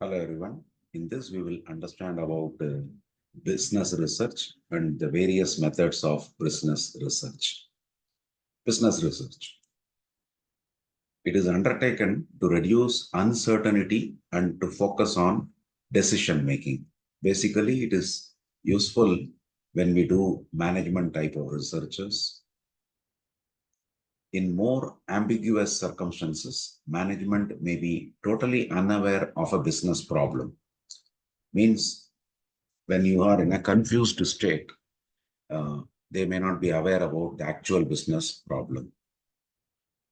Hello everyone. In this we will understand about business research and the various methods of business research. Business research. It is undertaken to reduce uncertainty and to focus on decision making. Basically, it is useful when we do management type of researches. In more ambiguous circumstances, management may be totally unaware of a business problem. Means when you are in a confused state, they may not be aware about the actual business problem.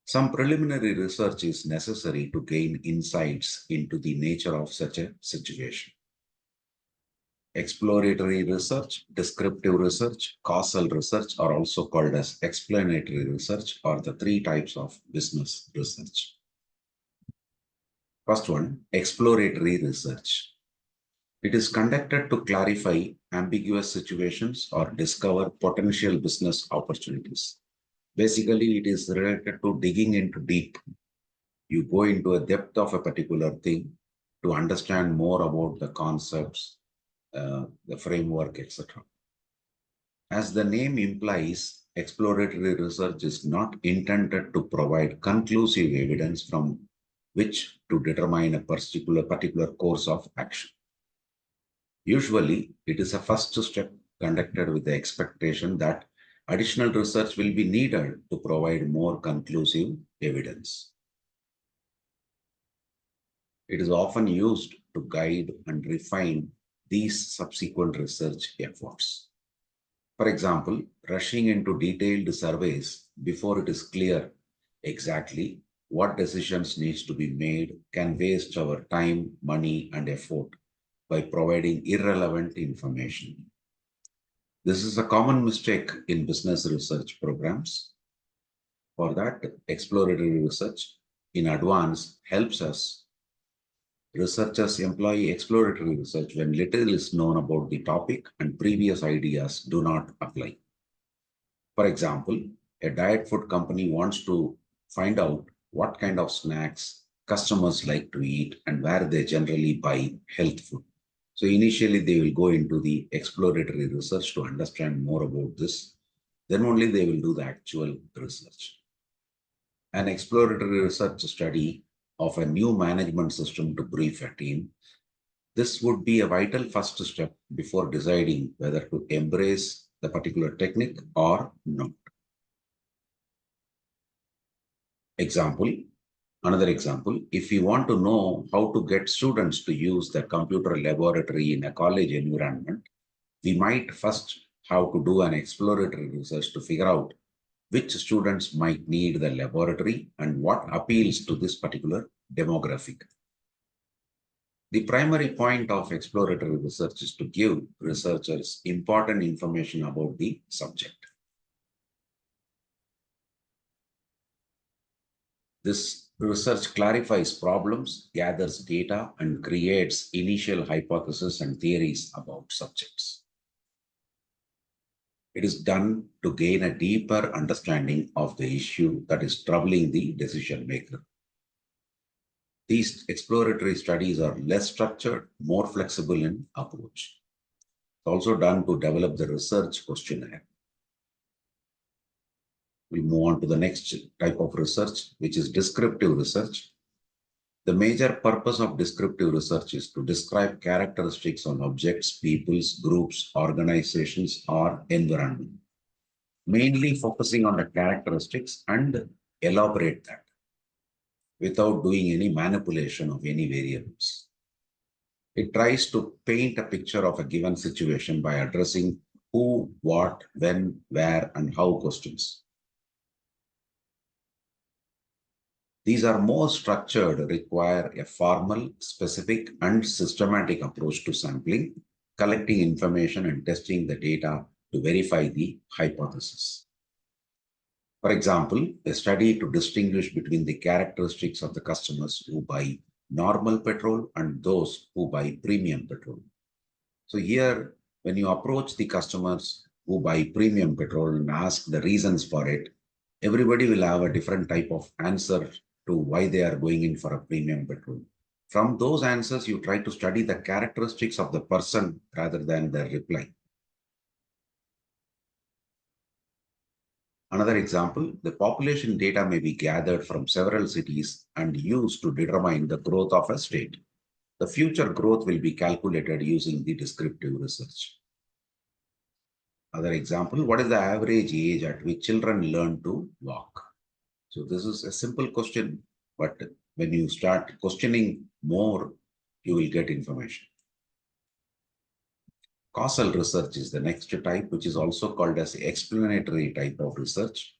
Some preliminary research is necessary to gain insights into the nature of such a situation. Exploratory research, descriptive research, causal research are also called as explanatory research, or the three types of business research. First one, exploratory research. It is conducted to clarify ambiguous situations or discover potential business opportunities. Basically, it is related to digging into deep. You go into a depth of a particular thing to understand more about the concepts, the framework, etc. As the name implies, exploratory research is not intended to provide conclusive evidence from which to determine a particular course of action. Usually, it is a first step conducted with the expectation that additional research will be needed to provide more conclusive evidence. It is often used to guide and refine these subsequent research efforts. For example, rushing into detailed surveys before it is clear exactly what decisions needs to be made can waste our time, money, and effort by providing irrelevant information. This is a common mistake in business research programs. For that, exploratory research in advance helps us. Researchers employ exploratory research when little is known about the topic and previous ideas do not apply. For example, a diet food company wants to find out what kind of snacks customers like to eat and where they generally buy health food. So initially they will go into the exploratory research to understand more about this. Then only they will do the actual research. An exploratory research study of a new management system to brief a team. This would be a vital first step before deciding whether to embrace the particular technique or not. Another example, if you want to know how to get students to use the computer laboratory in a college environment, we might first have to do an exploratory research to figure out which students might need the laboratory and what appeals to this particular demographic. The primary point of exploratory research is to give researchers important information about the subject. This research clarifies problems, gathers data, and creates initial hypotheses and theories about subjects. It is done to gain a deeper understanding of the issue that is troubling the decision maker. These exploratory studies are less structured, more flexible in approach. It's also done to develop the research questionnaire. We move on to the next type of research, which is descriptive research. The major purpose of descriptive research is to describe characteristics on objects, peoples, groups, organizations, or environment, mainly focusing on the characteristics and elaborate that without doing any manipulation of any variables. It tries to paint a picture of a given situation by addressing who, what, when, where, and how questions. These are more structured, require a formal, specific, and systematic approach to sampling, collecting information, and testing the data to verify the hypothesis. For example, a study to distinguish between the characteristics of the customers who buy normal petrol and those who buy premium petrol. So here, when you approach the customers who buy premium petrol and ask the reasons for it, everybody will have a different type of answer to why they are going in for a premium petrol. From those answers, you try to study the characteristics of the person rather than their reply. Another example, the population data may be gathered from several cities and used to determine the growth of a state. The future growth will be calculated using the descriptive research. Other example, what is the average age at which children learn to walk? So this is a simple question, but when you start questioning more, you will get information. Causal research is the next type, which is also called as explanatory type of research.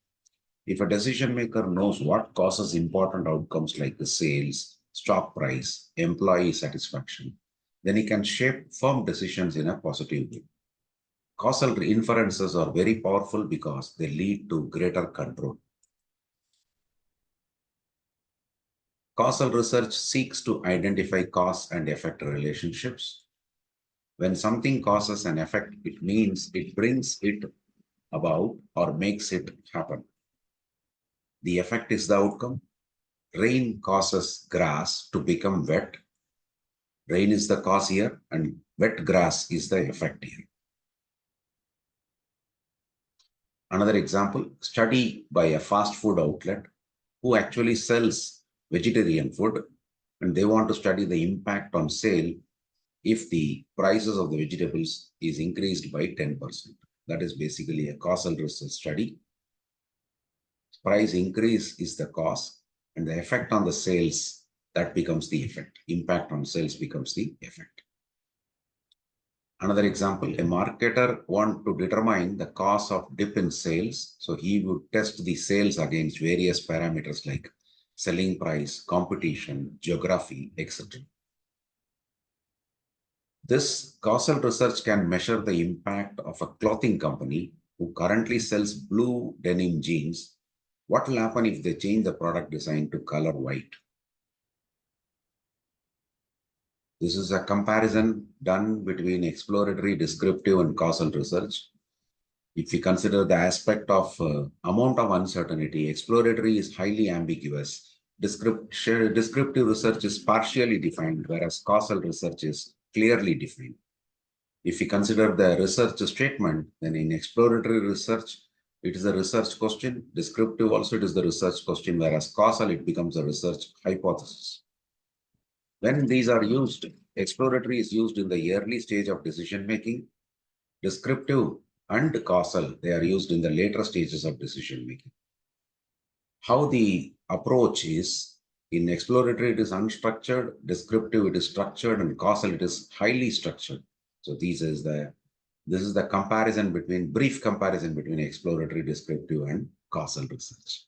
If a decision maker knows what causes important outcomes like the sales, stock price, employee satisfaction, then he can shape firm decisions in a positive way. Causal inferences are very powerful because they lead to greater control. Causal research seeks to identify cause and effect relationships. When something causes an effect, it means it brings it about or makes it happen. The effect is the outcome. Rain causes grass to become wet. Rain is the cause here, and wet grass is the effect here. Another example, study by a fast food outlet who actually sells vegetarian food, and they want to study the impact on sale if the prices of the vegetables is increased by 10%. That is basically a causal research study. Price increase is the cause, and the effect on the sales, that becomes the effect. Impact on sales becomes the effect. Another example, a marketer wants to determine the cause of dip in sales. So he would test the sales against various parameters like selling price, competition, geography, etc. This causal research can measure the impact of a clothing company who currently sells blue denim jeans. What will happen if they change the product design to color white? This is a comparison done between exploratory, descriptive, and causal research. If we consider the aspect of amount of uncertainty, exploratory is highly ambiguous. Descriptive research is partially defined, whereas causal research is clearly defined. If we consider the research statement, then in exploratory research, it is a research question. Descriptive also, it is the research question, whereas causal, it becomes a research hypothesis. When these are used, exploratory is used in the early stage of decision making. Descriptive and causal, they are used in the later stages of decision making. How the approach is, in exploratory it is unstructured, descriptive it is structured, and causal it is highly structured. So this is the comparison between, brief comparison between exploratory, descriptive, and causal research.